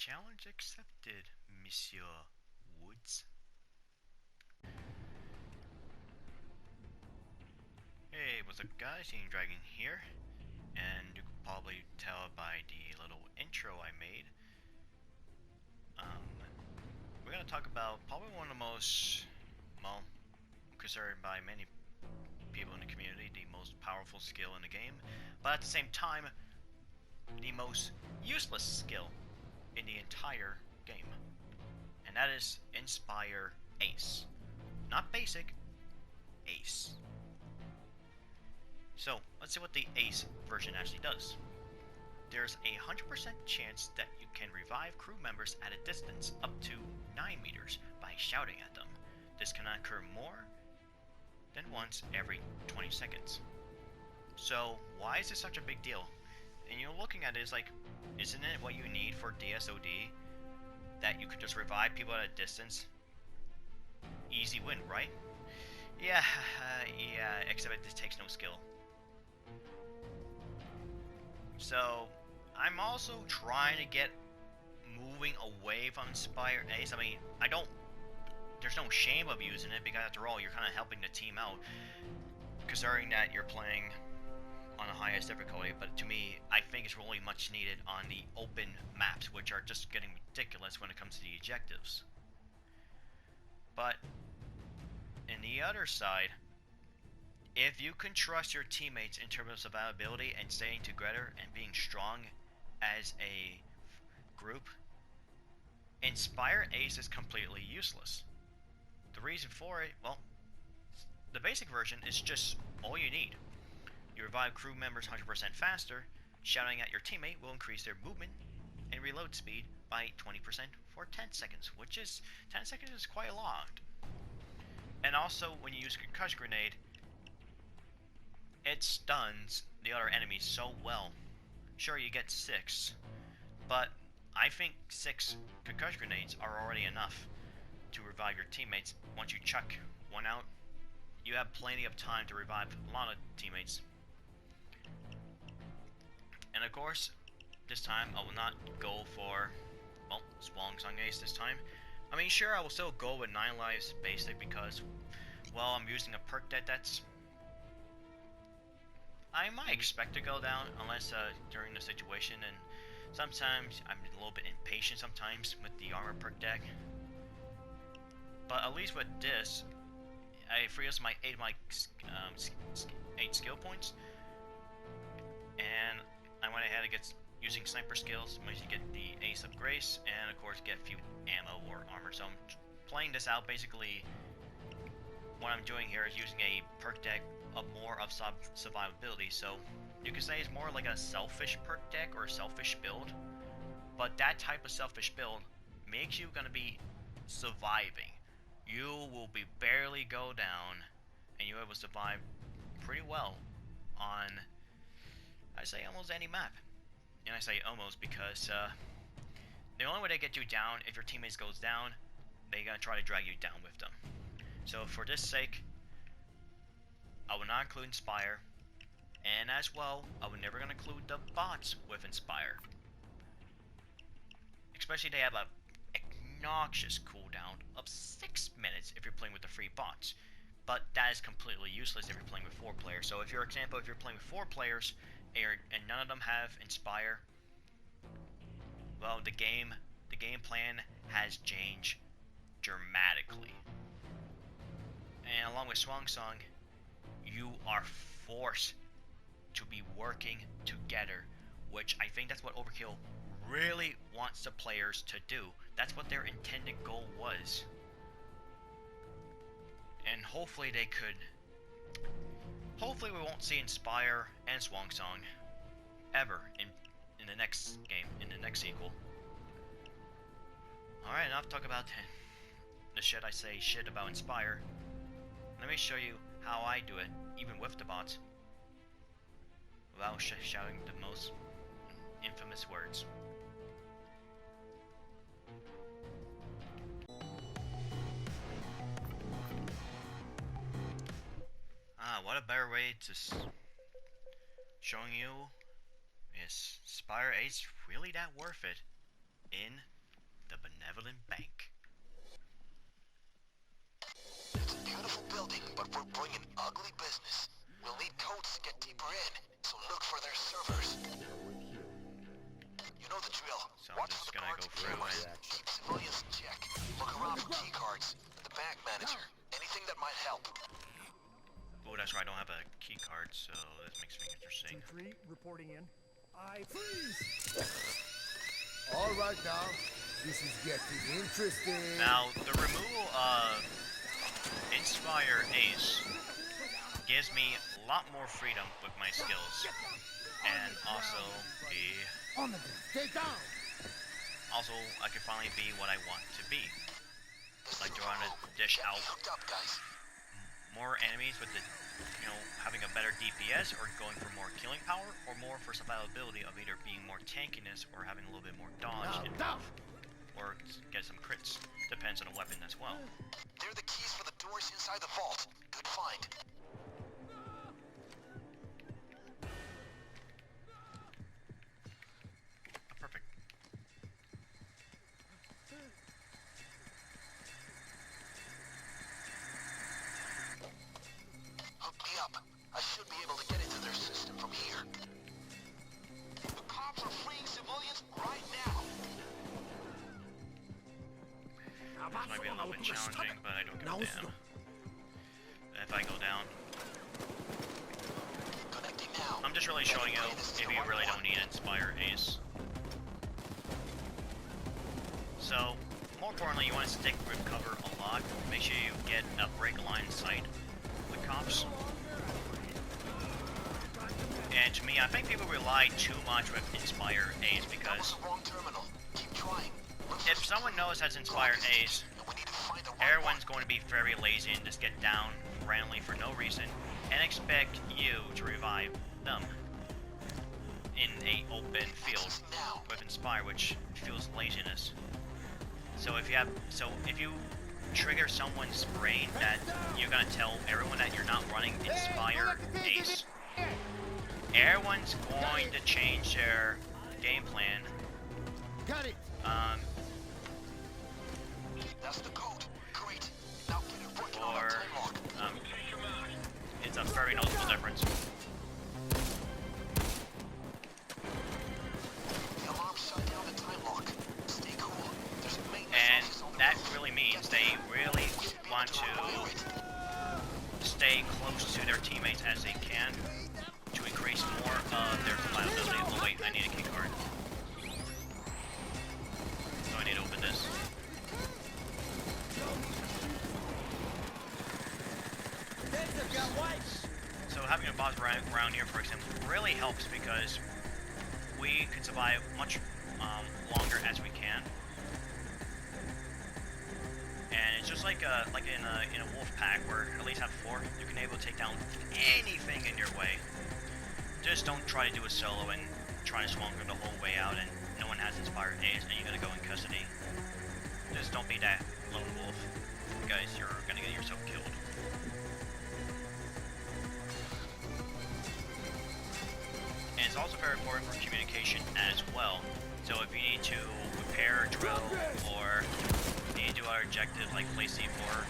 Challenge accepted, Monsieur Woods. Hey, what's up guys, Team Dragon here, and you can probably tell by the little intro I made. We're gonna talk about probably one of the most, well, considered by many people in the community, the most powerful skill in the game, but at the same time, the most useless skill in the entire game. And that is Inspire Ace. Not basic, Ace. So, let's see what the Ace version actually does. There's a 100% chance that you can revive crew members at a distance up to 9 meters by shouting at them. This can occur more than once every 20 seconds. So, why is this such a big deal? And you're looking at it as like, isn't it what you need for DSOD? That you could just revive people at a distance? Easy win, right? Yeah, yeah, except it takes no skill. So, I'm also trying to get moving away from Inspire Ace. I mean, there's no shame of using it, because after all, you're kind of helping the team out, considering that you're playing on the highest difficulty. But to me, I think it's really much needed on the open maps, which are just getting ridiculous when it comes to the objectives. But, in the other side, if you can trust your teammates in terms of survivability and staying together and being strong as a group, Inspire Ace is completely useless. The reason for it, well, the basic version is just all you need. You revive crew members 100% faster. Shouting at your teammate will increase their movement and reload speed by 20% for 10 seconds, which is 10 seconds is quite a lot. And also, when you use Concussion Grenade, it stuns the other enemies so well. Sure, you get 6, but I think 6 Concussion Grenades are already enough to revive your teammates. Once you chuck one out, you have plenty of time to revive a lot of teammates. And of course, this time I will not go for, well, Swan Song Ace this time. I mean, sure, I will still go with 9 lives basic because, well, I'm using a perk that's, I might expect to go down unless during the situation, and sometimes I'm a little bit impatient sometimes with the armor perk deck. But at least with this, I free us my 8 skill points, and I went ahead and get using sniper skills, to get the Ace of Grace, and of course get a few ammo or armor. So I'm playing this out. Basically, what I'm doing here is using a perk deck of more of survivability. So you could say it's more like a selfish perk deck or a selfish build, but that type of selfish build makes you gonna be surviving. You will be barely go down, and you're able to survive pretty well on, I say, almost any map. And I say almost because the only way they get you down, if your teammates goes down, they're gonna try to drag you down with them. So for this sake, I will not include Inspire, and as well, I will never gonna include the bots with Inspire. Especially they have a obnoxious cooldown of 6 minutes if you're playing with the free bots. But that is completely useless if you're playing with 4 players. So if you're playing with 4 players and none of them have Inspire, well, the game plan has changed dramatically. And along with Swan Song, you are forced to be working together, which I think that's what Overkill really wants the players to do. That's what their intended goal was. And hopefully they could, hopefully we won't see Inspire and Swan Song ever in the next game, in the next sequel. Alright, enough talk about the shit I say shit about Inspire. Let me show you how I do it, even with the bots, without shouting the most infamous words. What a better way to showing you is Inspire Ace really that worth it in the benevolent bank. It's a beautiful building, but we're bringing ugly business. We'll need codes to get deeper in, so look for their servers. You know the drill. So I'm just gonna go through and... Keep civilians in check. Look around for key cards. The bank manager. Anything that might help. Oh, that's right, I don't have a key card, so this makes me interesting. 2-3, reporting in. I freeze! All right now, this is getting interesting. Now, the removal of Inspire Ace gives me a lot more freedom with my skills. And also, On the ground, stay down. also, I can finally be what I want to be. Like, do I want to dish out more enemies with the, you know, having a better DPS, or going for more killing power, or more for survivability of either being more tankiness or having a little bit more dodge and buff, or get some crits. Depends on the weapon as well. They're the keys for the doors inside the vault. Good find. Perfect. Hook me up. I should be able to get into their system from here. The cops are freeing civilians right now. This might be a little bit challenging, but I don't give a damn. If I go down, Connecting now. I'm just really showing you if you really don't need Inspire Ace. So, more importantly, you want to stick with cover a lot. Make sure you get a break line sight with cops. And to me, I think people rely too much with Inspire Ace because Wrong terminal. Keep trying. if someone knows has Inspire Ace, We need to find the right everyone's going to be very lazy and just get down randomly for no reason and expect you to revive them in a open field with Inspire, which feels laziness. So if you trigger someone's brain that you're gonna tell everyone that you're not running Inspire Ace, everyone's going to change their game plan. Got it. That's the code. Great. Now get it working on Or our time lock. it's a very noticeable difference. The alarm shut down the time lock. Stay cool. There's a maintenance And office on the that roof. really means they really want to stay close to their teammates as they can to increase more of their survivability. Oh wait, I need a key card. So I need to open this. So having a boss around here, for example, really helps because we can survive much longer as we can. And it's just like in a wolf pack where at least have 4, you can able to take down anything in your way. Just don't try to do a solo and try to swamp the whole way out and no one has Inspired Ace and you gotta go in custody. Just don't be that lone wolf, guys. You're gonna get yourself killed. And it's also very important for communication as well. So if you need to repair, drill, or you need to do our objective like place C4,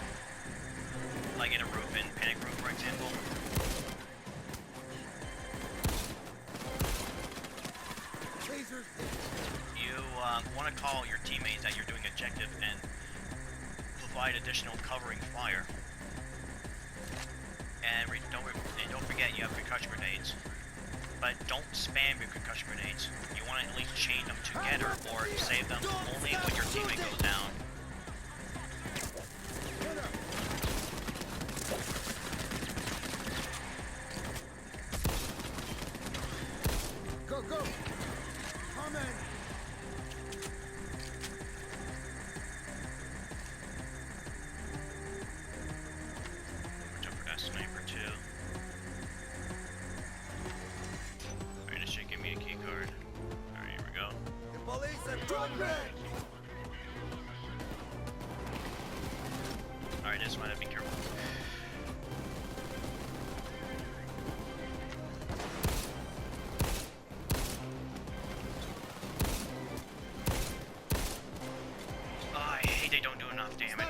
like in a roof, in Panic Room for example. You want to call your teammates that you're doing objective and provide additional covering fire. And don't forget you have concussion grenades. But don't spam your concussion grenades. You want to at least chain them together or save them only when your teammate goes down. Go, go. Come in. Watch out for that sniper too. Alright, this should give me a key card. Alright, here we go. The police have dropped me. Alright, this one, be careful.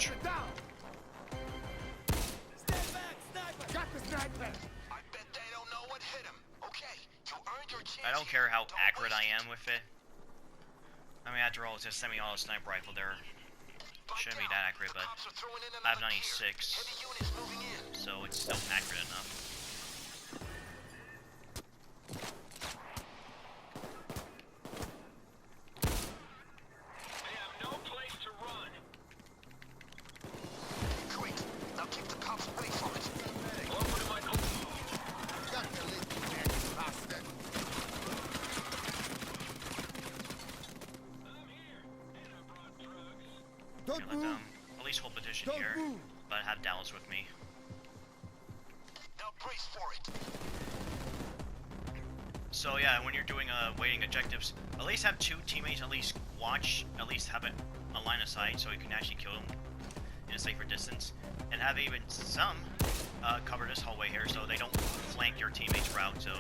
damage. Down. Stand back, sniper. Got the sniper. I bet they don't know what hit him. Okay, you earned your chance. I don't care how Don't accurate I waste am with it. I mean, after all, it's a semi-auto sniper rifle. There shouldn't be that accurate, but I have 96, Heavy units moving in. so it's still accurate enough. They have no place to run. Great. Now keep the cops away from it. Over to Michael. Got the leaking neck, bastard. I'm here, and I brought drugs. Don't Let move. them at least hold position Don't here, move. but have Dallas with me. Now brace for it. So yeah, when you're doing waiting objectives, at least have two teammates at least watch, at least have a line of sight so you can actually kill them in a safer distance, and have even some cover this hallway here so they don't flank your teammates' route. So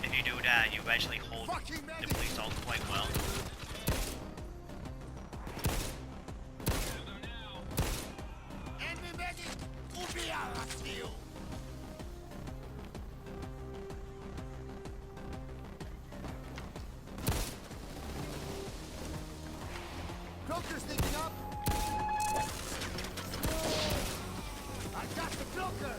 if you do that, you actually hold the police all quite well. Enemy medic. Ubia Rastil. Cloaker sneaking up. I got the cloaker.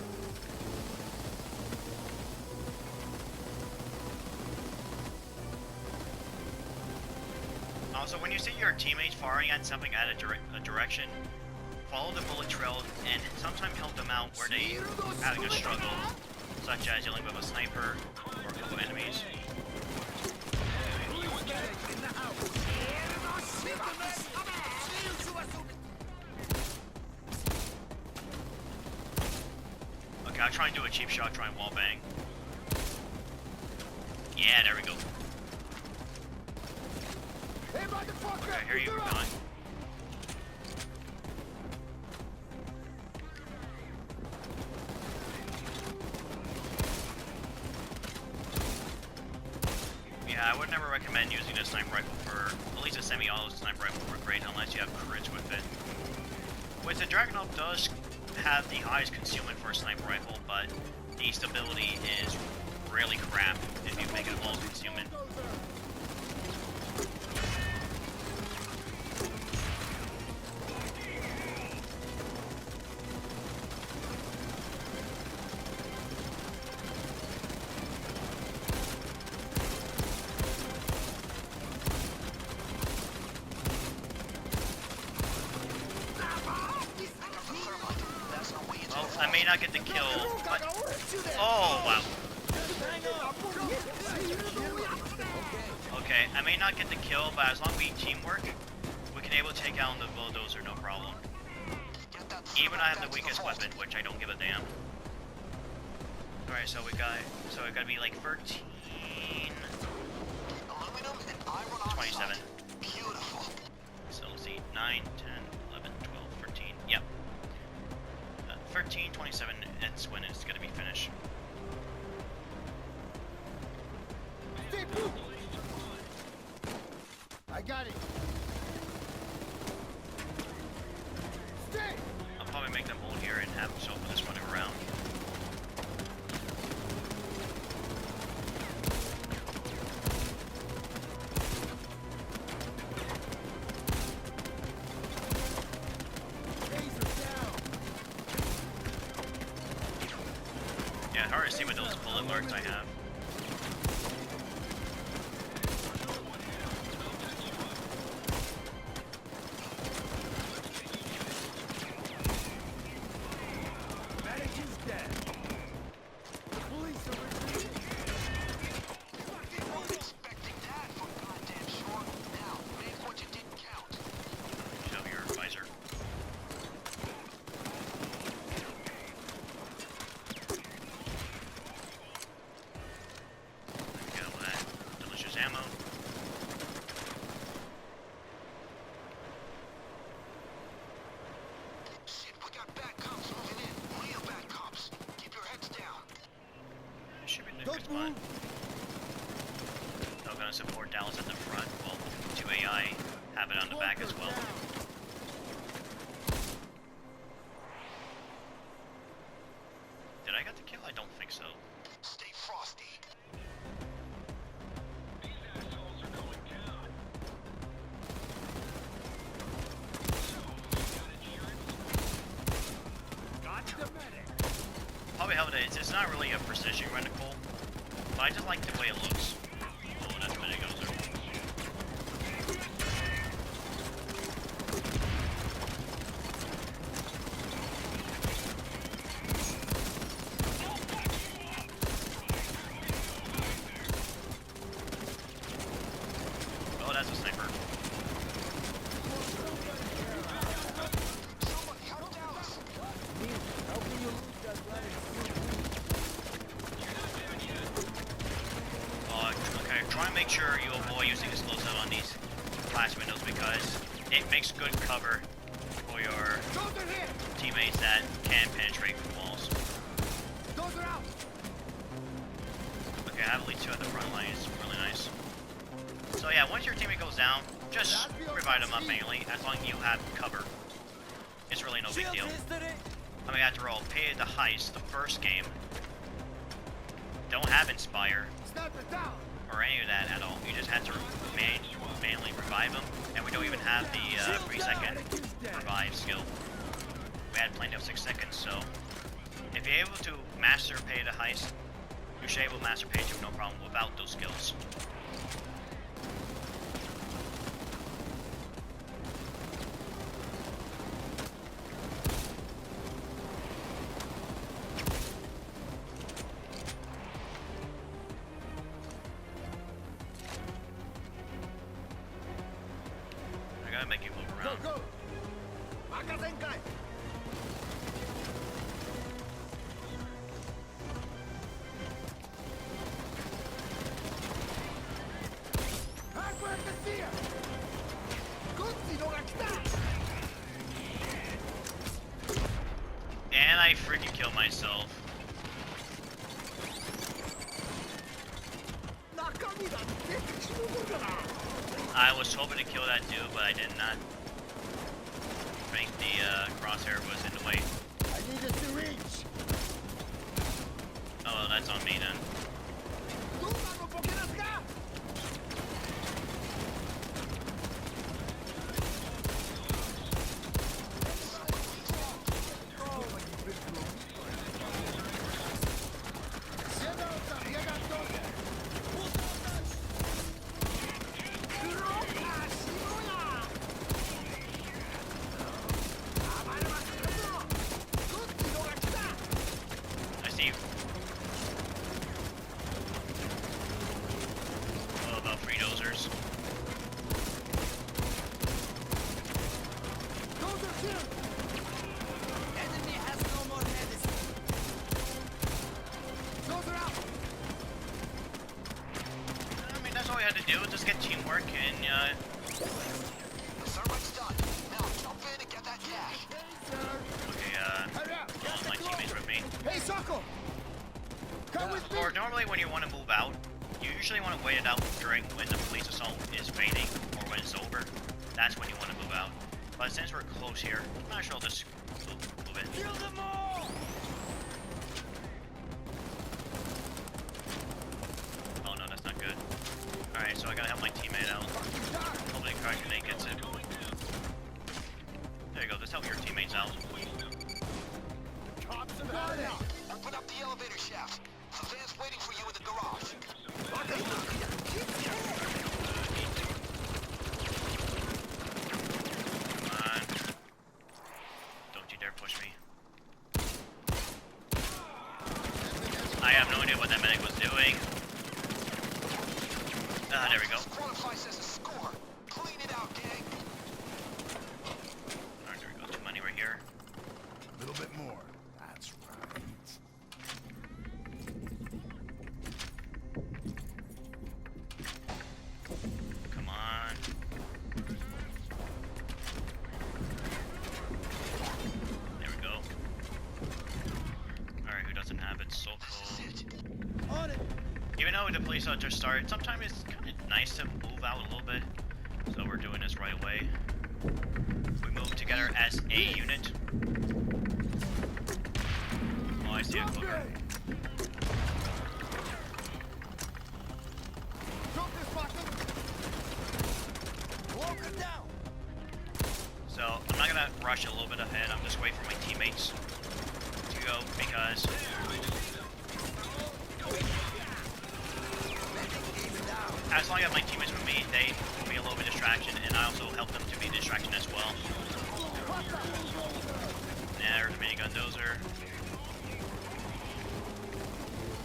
Also, when you see your teammates firing at something at a direction, follow the bullet trail and sometimes help them out where they having a struggle, such as dealing with a sniper or a couple enemies. Okay, I'll try and do a cheap shot, try and wall bang. Yeah, there we go. Hey, motherfucker! Okay, here you go. Going. Yeah, I would never recommend using a sniper rifle for, at least a semi-auto sniper rifle for grade unless you have crits with it. Which the Dragunov does have the highest concealment for a sniper rifle, but the stability is really crap if you make it a low concealment. I may not get the kill, but... Oh, wow. Okay, I may not get the kill, but as long as we teamwork, we can able to take out the bulldozer, no problem. Even I have the weakest weapon, which I don't give a damn. Alright, so we gotta be like 13... 27. Beautiful. So let's see, 9, 10, 11, 12, 13, yep. 13, 27, that's when it's gonna be finished. Stay put. I got it. Stay. I'll probably make them hold here and have himself with this running around. Yeah, hard to see with those bullet marks I have. Medic is dead. The police are retreating. Expecting that from goddamn sure. Now, make what you didn't count. Show your visor. Get all that delicious ammo. Shit, we got bad cops moving in. Real bad cops. Keep your heads down. Should be in a good Don't spot. move. I'm gonna support Dallas at the front, while 2AI have it on the back as well. it's not really a precision reticle, but I just like the way it looks. Oh, that's where it goes. Oh, that's a sniper. Okay, try and make sure you avoid using explosive on these glass windows because it makes good cover for your teammates that can penetrate walls. Okay, I have at least 2 at the front line. It's really nice. So yeah, once your teammate goes down, just revive them up manually as long as you have cover. It's really no big deal. I mean, after all, Payday the Heist, the first game, don't have Inspire or any of that at all. You just have to manually revive them, and we don't even have the 3-second revive skill. We had plenty of 6 seconds, so if you're able to master Payday the Heist, you should be able to master Payday 2 no problem without those skills. I gotta make you move around. Go! And I freaking killed myself. I was hoping to kill that dude, but I did not. I think the crosshair was in the way. I need a syringe. Oh, well, that's on me then. I see. What about free dozers? I mean, that's all we had to do. Just get teamwork and The thermite's done. Now jump in and get that cash. okay, all my teammates with me. Hey, Socko! Come with me! Or normally when you want to move out, you usually want to wait it out during when the police assault is fading or when it's over. That's when you want to move out. But since we're close here, I'm not sure I'll just move in. Kill them all! Oh no, that's not good. Alright, so I gotta help my teammate out. Hopefully the crash grenade gets it. There you go, just help your teammates out. Cops about it! Open up the elevator shaft. The van's waiting for you in the garage. Come on. Don't you dare push me. I have no idea what that medic was doing. Ah, there we go. This qualifies as a score. Clean it out, gang. Alright, there we go. 2 money right here. A little bit more. That's right. Come on. There we go. Alright, who doesn't have it? So cool. On it! Even though the police are just started, sometimes it's kind of nice to move out a little bit. So we're doing this right away. We move together as a unit. Oh, I see a cloaker. Drop this button! Walk it down! So I'm not gonna rush a little bit ahead. I'm just waiting for my teammates to go because as long as I have my teammates with me, they will be a little bit of distraction, and I also help them to be a distraction as well. There's a minigun dozer.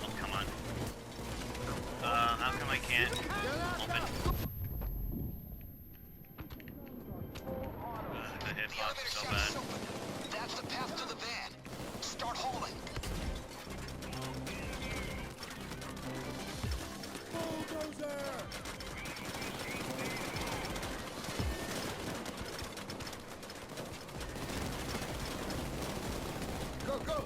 Oh, come on. How come I can't open? The hitbox is so bad. That's the path to the van. Start hauling. Bulldozer! Go, go!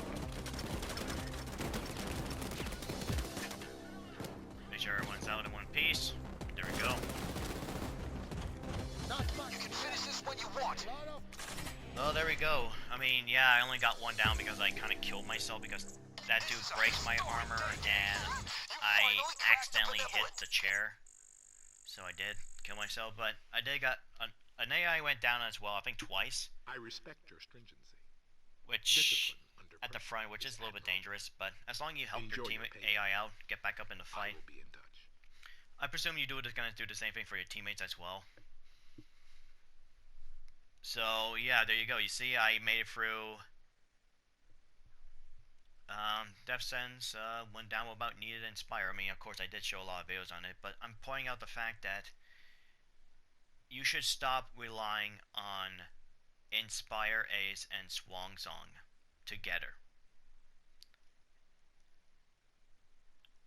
Make sure everyone's out in one piece. There we go. You can finish this when you want. Oh, there we go. I mean, yeah, I only got one down because I kind of killed myself because that dude breaks my armor and I accidentally hit the chair. So I did kill myself, but I did got an AI went down as well, I think twice. I respect your stringency. Which Discipline under at the pressure front, which is a little bit admirable. dangerous, but as long as you help your Enjoy team your patience. AI out, get back up in the I fight. will be in touch. I presume you gonna do the same thing for your teammates as well. So yeah, there you go. You see, I made it through. Death Sentence, went down about needed to inspire. I mean, of course, I did show a lot of videos on it, but I'm pointing out the fact that you should stop relying on Inspire Ace and Swang Song together.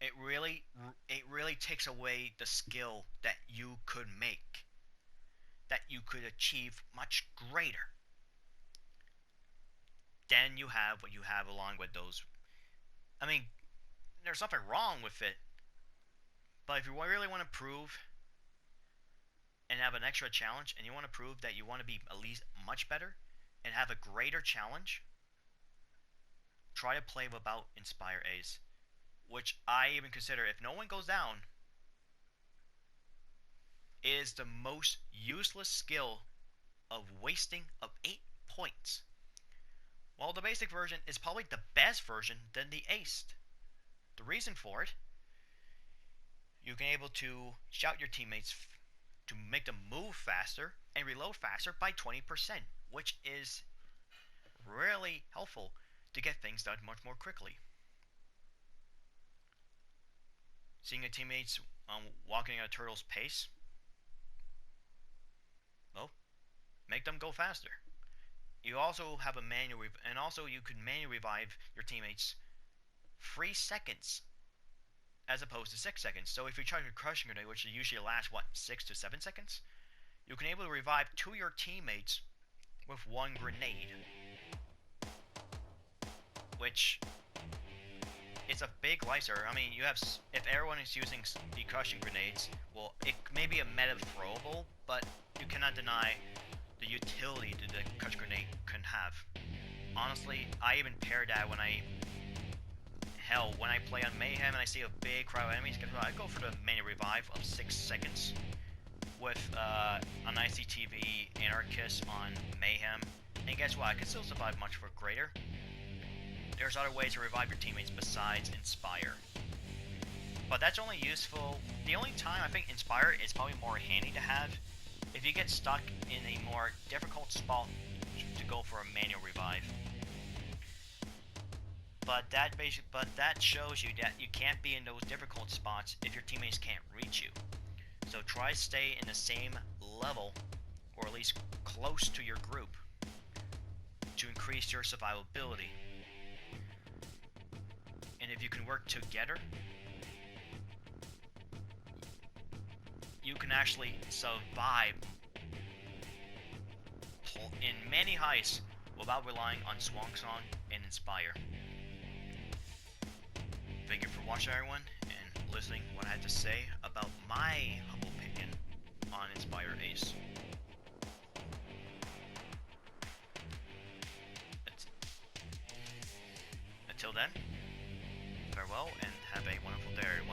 It really takes away the skill that you could make, that you could achieve much greater than you have what you have along with those. I mean, there's nothing wrong with it, but if you really want to prove and have an extra challenge, and you want to prove that you want to be at least much better and have a greater challenge, try to play without Inspire Ace, which I even consider, if no one goes down, is the most useless skill of wasting of 8 points. While the basic version is probably the best version than the Ace. The reason for it, you can able to shout your teammates to make them move faster and reload faster by 20%, which is really helpful to get things done much more quickly. Seeing your teammates walking at a turtle's pace, well, make them go faster. You also have a manual, and also you can manually revive your teammates 3 seconds as opposed to 6 seconds. So if you charge a crushing grenade, which usually lasts, what, 6 to 7 seconds? You can able to revive 2 of your teammates with 1 grenade. Which is a big lifesaver. I mean, you have, if everyone is using the crushing grenades, well, it may be a meta throwable, but you cannot deny the utility that the crushing grenade can have. Honestly, I even pair that when I play on Mayhem and I see a big crowd of enemies, I go for the main revive of 6 seconds with an ICTV Anarchist on Mayhem, and guess what, I can still survive much for greater. There's other ways to revive your teammates besides Inspire. But that's only useful, the only time I think Inspire is probably more handy to have if you get stuck in a more difficult spot to go for a manual revive. But that shows you that you can't be in those difficult spots if your teammates can't reach you. So try to stay in the same level, or at least close to your group, to increase your survivability. And if you can work together, you can actually survive in many heists without relying on Swang Song and Inspire. Thank you for watching, everyone, and listening what I had to say about my humble opinion on Inspire Ace. Until then, farewell and have a wonderful day, everyone.